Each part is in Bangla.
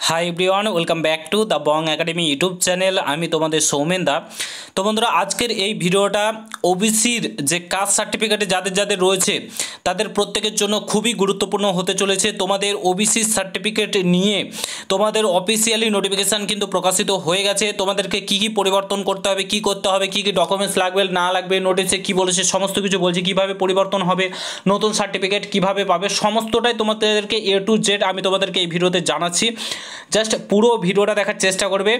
Hi everyone, welcome back to the Bong academy YouTube channel. আমি তোমাদের সৌমেন দা। তো বন্ধুরা, আজকের এই ভিডিওটা ওবিসির যে কাস্ট সার্টিফিকেটে যাদের যাদের রয়েছে তাদের প্রত্যেকের জন্য খুবই গুরুত্বপূর্ণ হতে চলেছে। তোমাদের ওবিসি সার্টিফিকেট নিয়ে তোমাদের অফিসিয়ালি নোটিফিকেশান কিন্তু প্রকাশিত হয়ে গেছে। তোমাদেরকে কি কি পরিবর্তন করতে হবে, কি করতে হবে, কি কি ডকুমেন্টস লাগবে না লাগবে, নোটিশে কি বলেছে সমস্ত কিছু বলছে, কিভাবে পরিবর্তন হবে, নতুন সার্টিফিকেট কিভাবে পাবে, সমস্তটাই তোমাদেরকে এ টু জেড আমি তোমাদেরকে এই ভিডিওতে জানাচ্ছি। জাস্ট পুরো ভিডিওটা দেখার চেষ্টা করবে।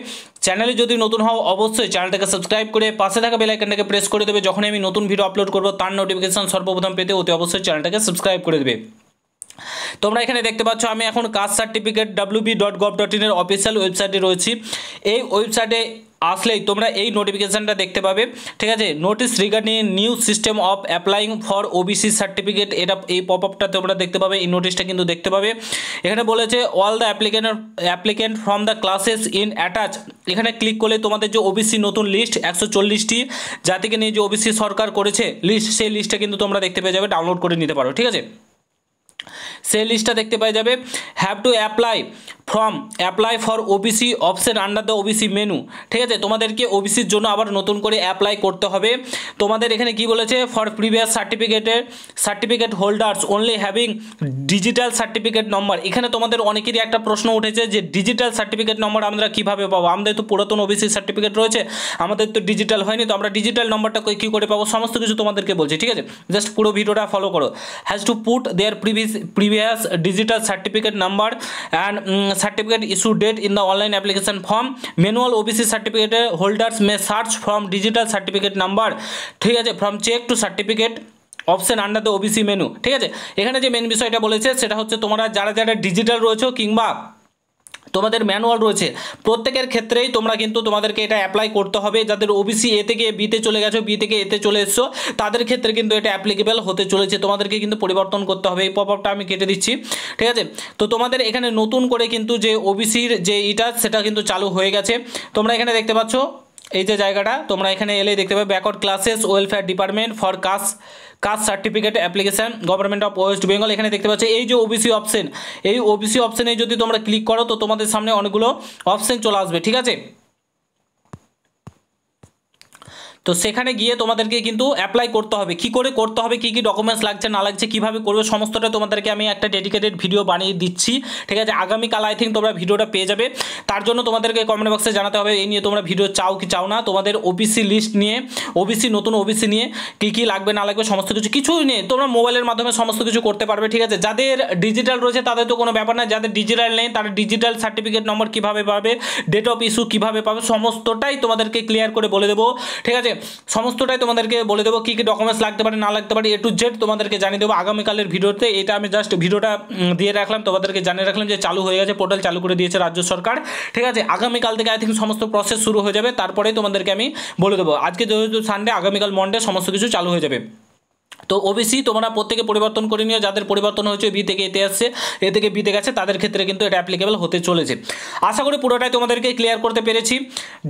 চ্যানেলে যদি নতুন হও অবশ্যই চ্যানেলটাকে সাবস্ক্রাইব করে পাশে থাকা বেল আইকনটাকে প্রেস করে দেবে। যখন আমি নতুন ভিডিও আপলোড করব তার নোটিফিকেশন সর্বপ্রথম পেতে অতি অবশ্যই চ্যানেলটাকে সাবস্ক্রাইব করে দেবে। তোমরা এখানে দেখতে পাচ্ছ আমি এখন কাস্ট সার্টিফিকেট wp.gov.in এর অফিসিয়াল ওয়েবসাইটে রয়েছি। এই ওয়েবসাইটে আসলেই তোমরা এই নোটিফিকেশানটা দেখতে পাবে, ঠিক আছে। Notice regarding new system of applying for OBC certificate, এটা এই পপ আপটা তোমরা দেখতে পাবে, এই নোটিশটা কিন্তু দেখতে পাবে। এখানে বলেছে all the applicant from the classes in attach. এখানে ক্লিক করলে তোমাদের যে ওবিসি নতুন লিস্ট 140টি জাতিকে নিয়ে যে ওবিসি সরকার করেছে লিস্ট, সেই লিস্টটা কিন্তু তোমরা দেখতে পেয়ে যাবে, ডাউনলোড করে নিতে পারো, ঠিক আছে। সেই লিস্টটা দেখতে পাই যাবে। Have to apply for OBC option under the OBC menu, ঠিক আছে। তোমাদেরকে ওবিসির জন্য আবার নতুন করে অ্যাপ্লাই করতে হবে। তোমাদের এখানে কি বলেছে, for previous certificate holders only having digital certificate নম্বর। এখানে তোমাদের অনেকেরই একটা প্রশ্ন উঠেছে যে ডিজিটাল সার্টিফিকেট নম্বর আমরা কীভাবে পাবো, আমাদের তো পুরাতন ওবিসি সার্টিফিকেট রয়েছে, আমাদের তো ডিজিটাল হয়নি, তো আমরা ডিজিটাল নম্বরটা কী করে পাবো, সমস্ত কিছু তোমাদেরকে বলছি, ঠিক আছে। জাস্ট পুরো ভিডিওটা ফলো করো। Has to put their previous digital certificate number and certificate issue date in the online application form. Manual OBC certificate holders may search from digital certificate number, ঠিক আছে, from check to certificate option under the OBC menu, ঠিক আছে। এখানে যে মেন বিষয়টা বলেছে সেটা হচ্ছে তোমরা যারা যারা ডিজিটাল রয়েছে কিংবা তোমাদের ম্যানুয়াল রয়েছে প্রত্যেকের ক্ষেত্রেই তোমরা কিন্তু তোমাদেরকে এটা অ্যাপ্লাই করতে হবে। যাদের ওবিসি এ থেকে বিতে চলে গেছো, বি থেকে এতে চলে এসছো, তাদের ক্ষেত্রে কিন্তু এটা অ্যাপ্লিকেবল হতে চলেছে, তোমাদেরকে কিন্তু পরিবর্তন করতে হবে। এই পপ আপটা আমি কেটে দিচ্ছি, ঠিক আছে। তো তোমাদের এখানে নতুন করে কিন্তু যে ওবিসির যে এটা সেটা কিন্তু চালু হয়ে গেছে। তোমরা এখানে দেখতে পাচ্ছ এই যে জায়গাটা, তোমরা এখানে এলেই দেখতে পাবে backward classes welfare department for caste certificate application government of West Bengal. এখানে দেখতে পাচ্ছ এই যে ওবিসি অপশন, এই ওবিসি অপশনে যদি তোমরা ক্লিক করো তো তোমাদের সামনে অনেকগুলো অপশন চলে আসবে, ঠিক আছে। তো সেখানে গিয়ে তোমাদেরকে কিন্তু অ্যাপ্লাই করতে হবে। কি করে করতে হবে, কি কি ডকুমেন্টস লাগছে না লাগছে, কিভাবে করবে, সমস্তটা তোমাদেরকে আমি একটা ডেডিকেটেড ভিডিও বানিয়ে দিচ্ছি, ঠিক আছে। আগামীকাল আই থিঙ্ক তোমরা ভিডিওটা পেয়ে যাবে। তার জন্য তোমাদেরকে কমেন্ট বক্সে জানাতে হবে এই নিয়ে তোমরা ভিডিও চাও কি চাও না, তোমাদের ওবিসি লিস্ট নিয়ে, ওবিসি নতুন ওবিসি নিয়ে কী কী লাগবে না লাগবে সমস্ত কিছু, কিছুই নেই, তোমরা মোবাইলের মাধ্যমে সমস্ত কিছু করতে পারবে, ঠিক আছে। যাদের ডিজিটাল রয়েছে তাদের তো কোনো ব্যাপার না, যাদের ডিজিটাল নেই তারা ডিজিটাল সার্টিফিকেট নম্বর কীভাবে পাবে, ডেট অফ ইস্যু কীভাবে পাবে, সমস্তটাই তোমাদেরকে ক্লিয়ার করে বলে দেবো, ঠিক আছে। সমস্তটাই তোমাদেরকে বলে দেবো কী কী ডকুমেন্টস লাগতে পারে না লাগতে পারে, এ টু জেড তোমাদেরকে জানিয়ে দেবো আগামীকালের ভিডিওতে। এটা আমি জাস্ট ভিডিওটা দিয়ে রাখলাম, তোমাদেরকে জানিয়ে রাখলাম যে চালু হয়ে গেছে, পোর্টাল চালু করে দিয়েছে রাজ্য সরকার, ঠিক আছে। আগামীকাল থেকে আই থিঙ্ক সমস্ত প্রসেস শুরু হয়ে যাবে, তারপরেই তোমাদেরকে আমি বলে দেবো। আজকে যেহেতু সানডে, আগামীকাল মন্ডে সমস্ত কিছু চালু হয়ে যাবে। তো ওবিসি তোমরা প্রত্যেকে পরিবর্তন করে নিও, যাদের পরিবর্তন হয়েছে বি থেকে এতে আসছে, এ থেকে বিতে গেছে, তাদের ক্ষেত্রে কিন্তু এটা অ্যাপ্লিকেবল হতে চলেছে। আশা করি পুরোটাই তোমাদেরকে ক্লিয়ার করতে পেরেছি।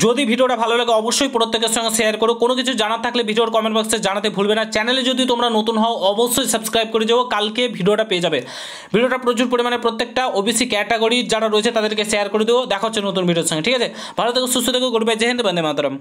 যদি ভিডিওটা ভালো লাগে অবশ্যই প্রত্যেকের সঙ্গে শেয়ার করো। কোনো কিছু জানার থাকলে ভিডিওর কমেন্ট বক্সে জানাতে ভুলবে না। চ্যানেলে যদি তোমরা নতুন হও অবশ্যই সাবস্ক্রাইব করে যাও, কালকে ভিডিওটা পেয়ে যাবে। ভিডিওটা প্রচুর পরিমাণে প্রত্যেকটা ওবিসি ক্যাটাগরি যারা রয়েছে তাদেরকে শেয়ার করে দেবো। দেখা হচ্ছে নতুন ভিডিওর সঙ্গে, ঠিক আছে। ভালো থেকো, সুস্থ থেকো, গুড বাই, জয় হিন্দ, বন্দে মাতরম।